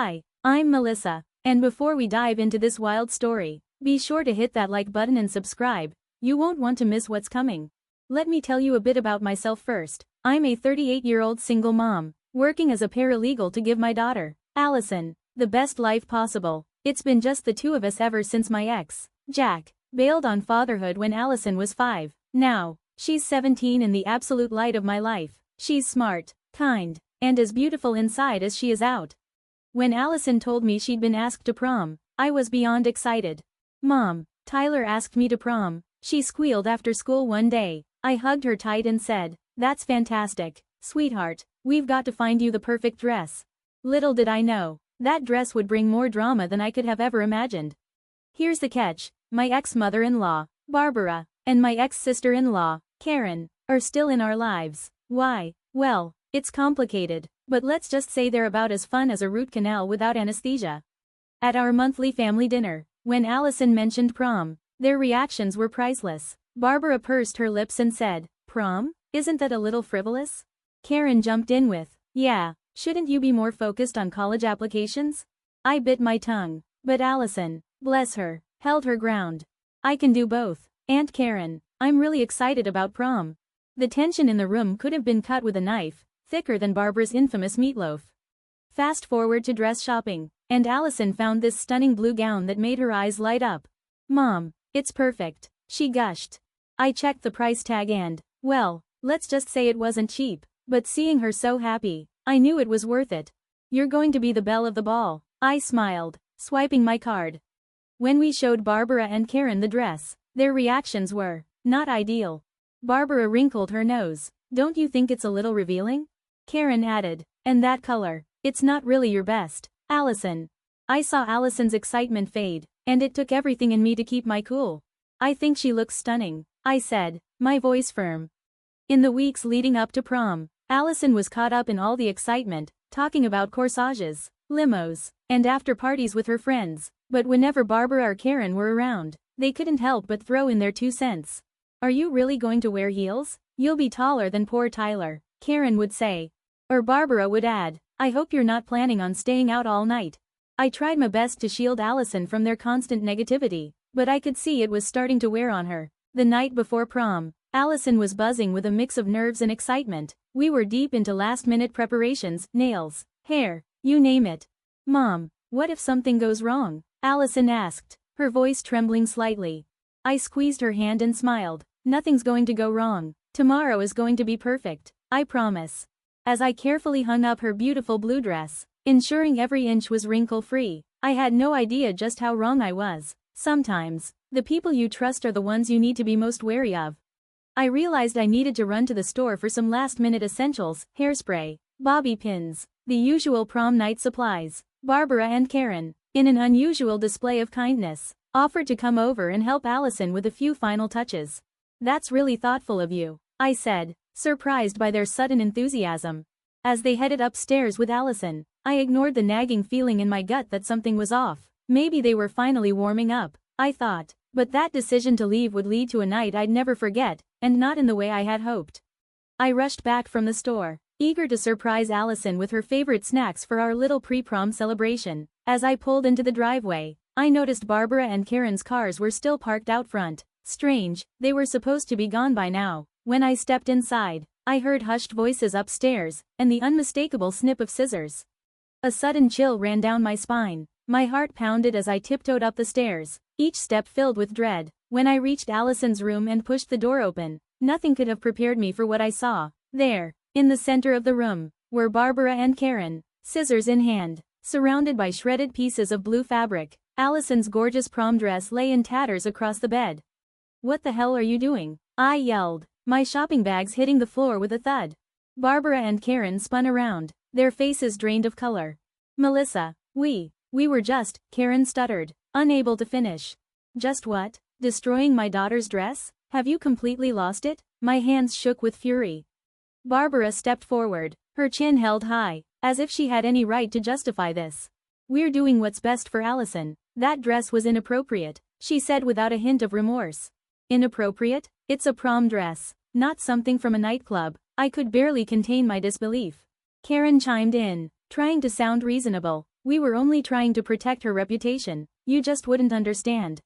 Hi, I'm Melissa, and before we dive into this wild story, be sure to hit that like button and subscribe. You won't want to miss what's coming. Let me tell you a bit about myself first. I'm a 38-year-old single mom, working as a paralegal to give my daughter, Allison, the best life possible. It's been just the two of us ever since my ex, Jack, bailed on fatherhood when Allison was 5. Now, she's 17 and the absolute light of my life. She's smart, kind, and as beautiful inside as she is out. When Allison told me she'd been asked to prom, I was beyond excited. "Mom, Tyler asked me to prom," she squealed after school one day. I hugged her tight and said, "That's fantastic, sweetheart, we've got to find you the perfect dress." Little did I know, that dress would bring more drama than I could have ever imagined. Here's the catch, my ex-mother-in-law, Barbara, and my ex-sister-in-law, Karen, are still in our lives. Why? Well, it's complicated, but let's just say they're about as fun as a root canal without anesthesia. At our monthly family dinner, when Allison mentioned prom, their reactions were priceless. Barbara pursed her lips and said, "Prom? Isn't that a little frivolous?" Karen jumped in with, "Yeah, shouldn't you be more focused on college applications?" I bit my tongue, but Allison, bless her, held her ground. "I can do both, Aunt Karen. I'm really excited about prom." The tension in the room could have been cut with a knife, thicker than Barbara's infamous meatloaf. Fast forward to dress shopping, and Allison found this stunning blue gown that made her eyes light up. "Mom, it's perfect," she gushed. I checked the price tag and, well, let's just say it wasn't cheap, but seeing her so happy, I knew it was worth it. "You're going to be the belle of the ball," I smiled, swiping my card. When we showed Barbara and Karen the dress, their reactions were not ideal. Barbara wrinkled her nose. "Don't you think it's a little revealing?" Karen added, "And that color, it's not really your best, Allison." I saw Allison's excitement fade, and it took everything in me to keep my cool. "I think she looks stunning," I said, my voice firm. In the weeks leading up to prom, Allison was caught up in all the excitement, talking about corsages, limos, and after parties with her friends, but whenever Barbara or Karen were around, they couldn't help but throw in their 2 cents. "Are you really going to wear heels? You'll be taller than poor Tyler," Karen would say. Or Barbara would add, "I hope you're not planning on staying out all night." I tried my best to shield Allison from their constant negativity, but I could see it was starting to wear on her. The night before prom, Allison was buzzing with a mix of nerves and excitement. We were deep into last-minute preparations, nails, hair, you name it. "Mom, what if something goes wrong?" Allison asked, her voice trembling slightly. I squeezed her hand and smiled. "Nothing's going to go wrong. Tomorrow is going to be perfect, I promise." As I carefully hung up her beautiful blue dress, ensuring every inch was wrinkle-free, I had no idea just how wrong I was. Sometimes, the people you trust are the ones you need to be most wary of. I realized I needed to run to the store for some last-minute essentials, hairspray, bobby pins, the usual prom night supplies. Barbara and Karen, in an unusual display of kindness, offered to come over and help Allison with a few final touches. "That's really thoughtful of you," I said, surprised by their sudden enthusiasm. As they headed upstairs with Allison, I ignored the nagging feeling in my gut that something was off. Maybe they were finally warming up, I thought, but that decision to leave would lead to a night I'd never forget, and not in the way I had hoped. I rushed back from the store, eager to surprise Allison with her favorite snacks for our little pre-prom celebration. As I pulled into the driveway, I noticed Barbara and Karen's cars were still parked out front. Strange, they were supposed to be gone by now. When I stepped inside, I heard hushed voices upstairs, and the unmistakable snip of scissors. A sudden chill ran down my spine. My heart pounded as I tiptoed up the stairs, each step filled with dread. When I reached Allison's room and pushed the door open, nothing could have prepared me for what I saw. There, in the center of the room, were Barbara and Karen, scissors in hand, surrounded by shredded pieces of blue fabric. Allison's gorgeous prom dress lay in tatters across the bed. "What the hell are you doing?" I yelled, my shopping bags hitting the floor with a thud. Barbara and Karen spun around, their faces drained of color. "Melissa, we were just," Karen stuttered, unable to finish. "Just what? Destroying my daughter's dress? Have you completely lost it?" My hands shook with fury. Barbara stepped forward, her chin held high, as if she had any right to justify this. "We're doing what's best for Allison. That dress was inappropriate," she said without a hint of remorse. "Inappropriate? It's a prom dress, not something from a nightclub." I could barely contain my disbelief. Karen chimed in, trying to sound reasonable. We were only trying to protect her reputation, you just wouldn't understand.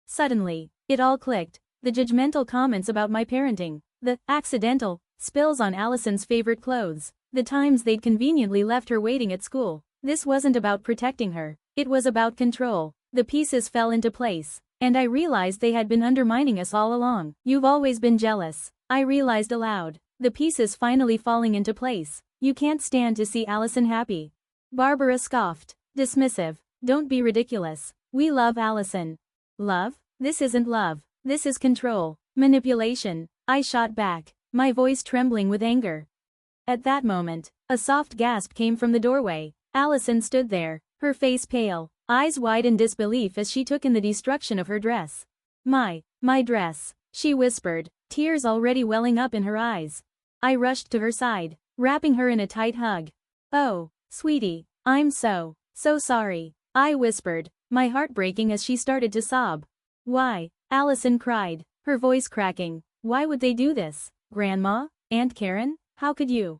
Suddenly, it all clicked. The judgmental comments about my parenting, the accidental spills on Allison's favorite clothes, the times they'd conveniently left her waiting at school. This wasn't about protecting her, it was about control. The pieces fell into place, and I realized they had been undermining us all along. You've always been jealous, I realized aloud. The pieces finally falling into place. You can't stand to see Allison happy. Barbara scoffed, dismissive. Don't be ridiculous. We love Allison. Love? This isn't love. This is control. Manipulation. I shot back, my voice trembling with anger. At that moment, a soft gasp came from the doorway. Allison stood there, her face pale, eyes wide in disbelief as she took in the destruction of her dress. My dress, she whispered, tears already welling up in her eyes. I rushed to her side, wrapping her in a tight hug. Oh, sweetie, I'm so sorry, I whispered, my heart breaking as she started to sob. Why? Allison cried, her voice cracking. Why would they do this? Grandma? Aunt Karen? How could you?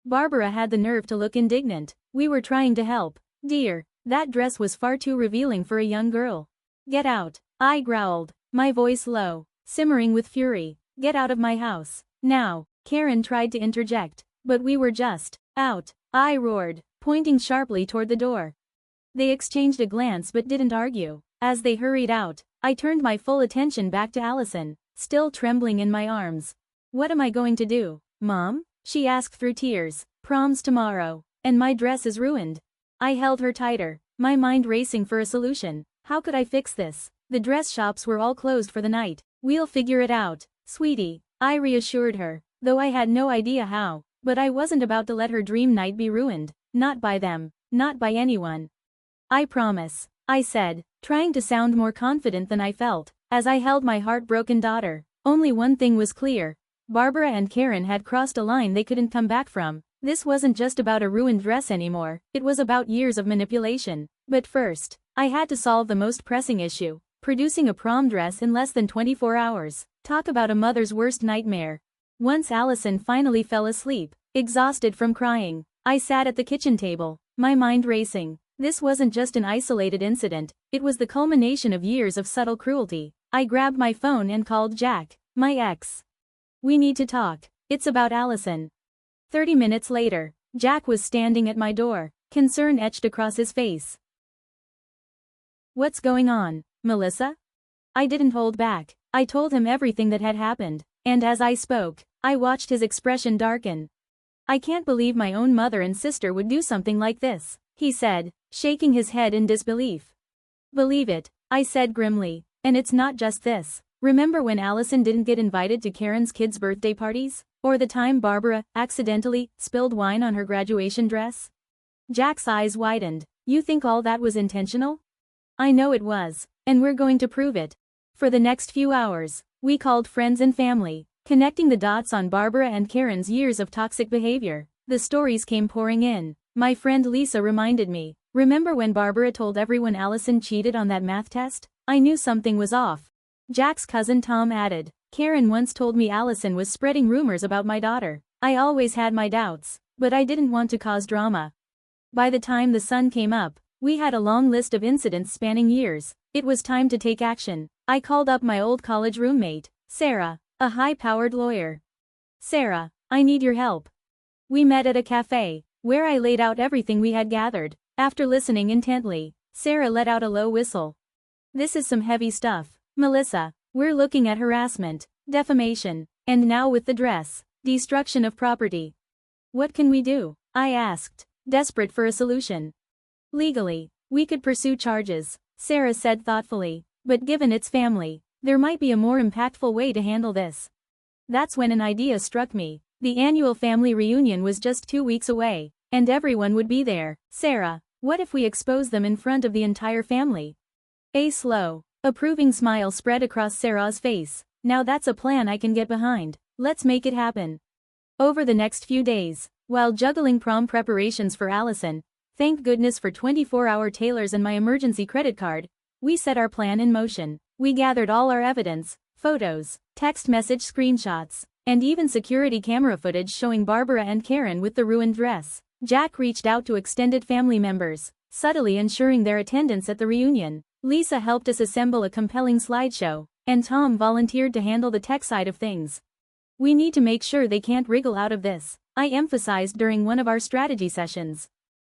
Barbara had the nerve to look indignant. We were trying to help. Dear, that dress was far too revealing for a young girl. Get out, I growled, my voice low, simmering with fury. Get out of my house, now. Karen tried to interject, but we were just out, I roared, pointing sharply toward the door. They exchanged a glance but didn't argue. As they hurried out, I turned my full attention back to Allison, still trembling in my arms. What am I going to do, Mom? She asked through tears. Prom's tomorrow, and my dress is ruined. I held her tighter, my mind racing for a solution. How could I fix this? The dress shops were all closed for the night. We'll figure it out, sweetie, I reassured her, though I had no idea how. But I wasn't about to let her dream night be ruined, not by them, not by anyone. I promise, I said, trying to sound more confident than I felt, as I held my heartbroken daughter. Only one thing was clear. Barbara and Karen had crossed a line they couldn't come back from. This wasn't just about a ruined dress anymore, it was about years of manipulation. But first, I had to solve the most pressing issue, producing a prom dress in less than 24 hours. Talk about a mother's worst nightmare. Once Allison finally fell asleep, exhausted from crying, I sat at the kitchen table, my mind racing. This wasn't just an isolated incident, it was the culmination of years of subtle cruelty. I grabbed my phone and called Jack, my ex. We need to talk, it's about Allison. 30 minutes later, Jack was standing at my door, concern etched across his face. What's going on, Melissa? I didn't hold back, I told him everything that had happened, and as I spoke, I watched his expression darken. I can't believe my own mother and sister would do something like this, he said, shaking his head in disbelief. Believe it, I said grimly, and it's not just this. Remember when Allison didn't get invited to Karen's kids' birthday parties? Or the time Barbara accidentally spilled wine on her graduation dress? Jack's eyes widened. You think all that was intentional? I know it was, and we're going to prove it. For the next few hours, we called friends and family, connecting the dots on Barbara and Karen's years of toxic behavior. The stories came pouring in. My friend Lisa reminded me, remember when Barbara told everyone Allison cheated on that math test? I knew something was off. Jack's cousin Tom added, Karen once told me Allison was spreading rumors about my daughter. I always had my doubts, but I didn't want to cause drama. By the time the sun came up, we had a long list of incidents spanning years. It was time to take action. I called up my old college roommate, Sarah, a high-powered lawyer. Sarah, I need your help. We met at a cafe, where I laid out everything we had gathered. After listening intently, Sarah let out a low whistle. This is some heavy stuff, Melissa. We're looking at harassment, defamation, and now with the dress, destruction of property. What can we do? I asked, desperate for a solution. Legally, we could pursue charges, Sarah said thoughtfully, but given its family, there might be a more impactful way to handle this. That's when an idea struck me. The annual family reunion was just 2 weeks away, and everyone would be there. Sarah, what if we expose them in front of the entire family? A slow, approving smile spread across Sarah's face. Now that's a plan I can get behind. Let's make it happen. Over the next few days, while juggling prom preparations for Allison, thank goodness for 24-hour tailors and my emergency credit card, we set our plan in motion. We gathered all our evidence, photos, text message screenshots, and even security camera footage showing Barbara and Karen with the ruined dress. Jack reached out to extended family members, subtly ensuring their attendance at the reunion. Lisa helped us assemble a compelling slideshow, and Tom volunteered to handle the tech side of things. We need to make sure they can't wriggle out of this, I emphasized during one of our strategy sessions.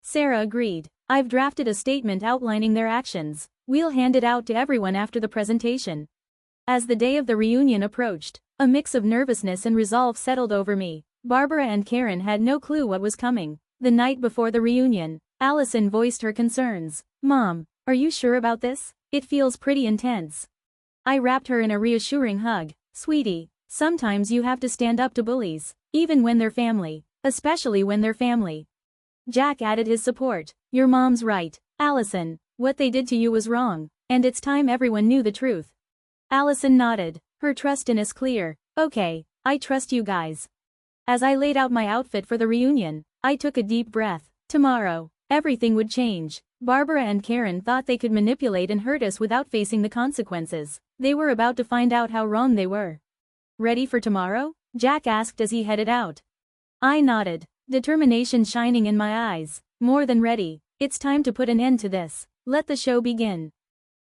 Sarah agreed. I've drafted a statement outlining their actions. We'll hand it out to everyone after the presentation. As the day of the reunion approached, a mix of nervousness and resolve settled over me. Barbara and Karen had no clue what was coming. The night before the reunion, Allison voiced her concerns. Mom, are you sure about this? It feels pretty intense. I wrapped her in a reassuring hug. Sweetie, sometimes you have to stand up to bullies, even when they're family, especially when they're family. Jack added his support. Your mom's right, Allison. What they did to you was wrong, and it's time everyone knew the truth. Allison nodded, her trust in us clear. Okay, I trust you guys. As I laid out my outfit for the reunion, I took a deep breath. Tomorrow, everything would change. Barbara and Karen thought they could manipulate and hurt us without facing the consequences. They were about to find out how wrong they were. Ready for tomorrow? Jack asked as he headed out. I nodded, determination shining in my eyes. More than ready. It's time to put an end to this. Let the show begin.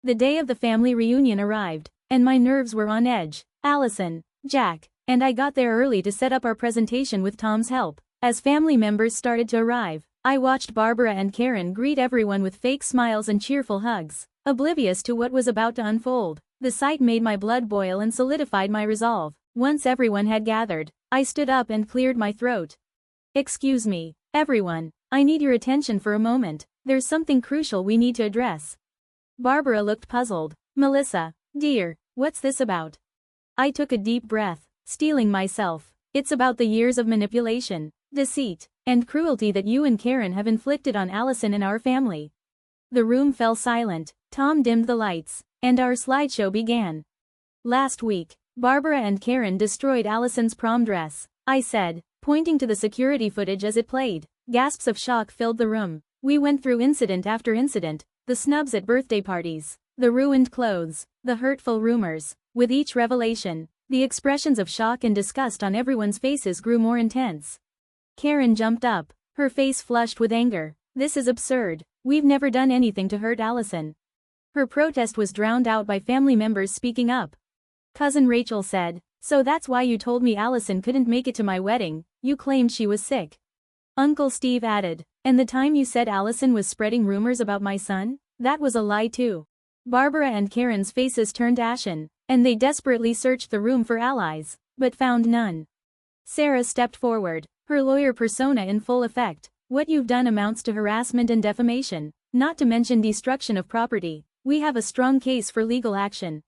The day of the family reunion arrived, and my nerves were on edge. Allison, Jack, and I got there early to set up our presentation with Tom's help. As family members started to arrive, I watched Barbara and Karen greet everyone with fake smiles and cheerful hugs, oblivious to what was about to unfold. The sight made my blood boil and solidified my resolve. Once everyone had gathered, I stood up and cleared my throat. Excuse me, everyone, I need your attention for a moment. There's something crucial we need to address. Barbara looked puzzled. Melissa, dear, what's this about? I took a deep breath, steeling myself. It's about the years of manipulation, deceit, and cruelty that you and Karen have inflicted on Allison and our family. The room fell silent. Tom dimmed the lights, and our slideshow began. Last week, Barbara and Karen destroyed Allison's prom dress, I said, pointing to the security footage as it played. Gasps of shock filled the room. We went through incident after incident, the snubs at birthday parties, the ruined clothes, the hurtful rumors. With each revelation, the expressions of shock and disgust on everyone's faces grew more intense. Karen jumped up, her face flushed with anger. This is absurd. We've never done anything to hurt Allison. Her protest was drowned out by family members speaking up. Cousin Rachel said, so that's why you told me Allison couldn't make it to my wedding, you claimed she was sick. Uncle Steve added, and the time you said Allison was spreading rumors about my son? That was a lie too. Barbara and Karen's faces turned ashen, and they desperately searched the room for allies, but found none. Sarah stepped forward, her lawyer persona in full effect. What you've done amounts to harassment and defamation, not to mention destruction of property. We have a strong case for legal action.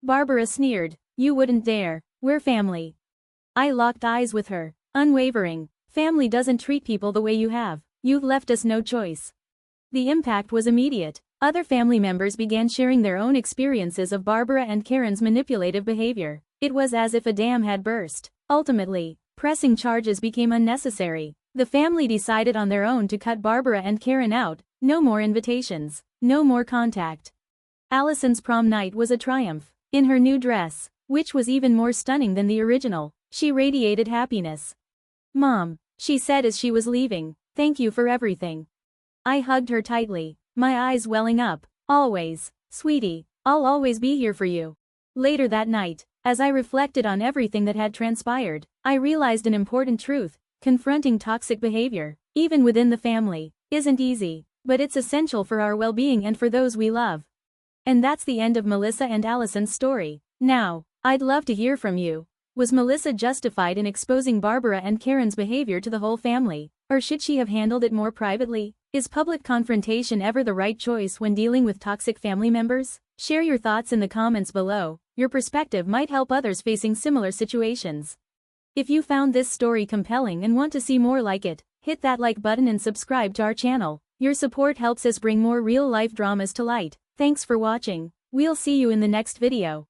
Barbara sneered, you wouldn't dare, we're family. I locked eyes with her, unwavering. Family doesn't treat people the way you have. You've left us no choice. The impact was immediate. Other family members began sharing their own experiences of Barbara and Karen's manipulative behavior. It was as if a dam had burst. Ultimately, pressing charges became unnecessary. The family decided on their own to cut Barbara and Karen out. No more invitations. No more contact. Allison's prom night was a triumph. In her new dress, which was even more stunning than the original, she radiated happiness. Mom, she said as she was leaving, thank you for everything. I hugged her tightly, my eyes welling up. Always, sweetie, I'll always be here for you. Later that night, as I reflected on everything that had transpired, I realized an important truth. Confronting toxic behavior, even within the family, isn't easy, but it's essential for our well-being and for those we love. And that's the end of Melissa and Allison's story. Now, I'd love to hear from you. Was Melissa justified in exposing Barbara and Karen's behavior to the whole family, or should she have handled it more privately? Is public confrontation ever the right choice when dealing with toxic family members? Share your thoughts in the comments below. Your perspective might help others facing similar situations. If you found this story compelling and want to see more like it, hit that like button and subscribe to our channel. Your support helps us bring more real-life dramas to light. Thanks for watching. We'll see you in the next video.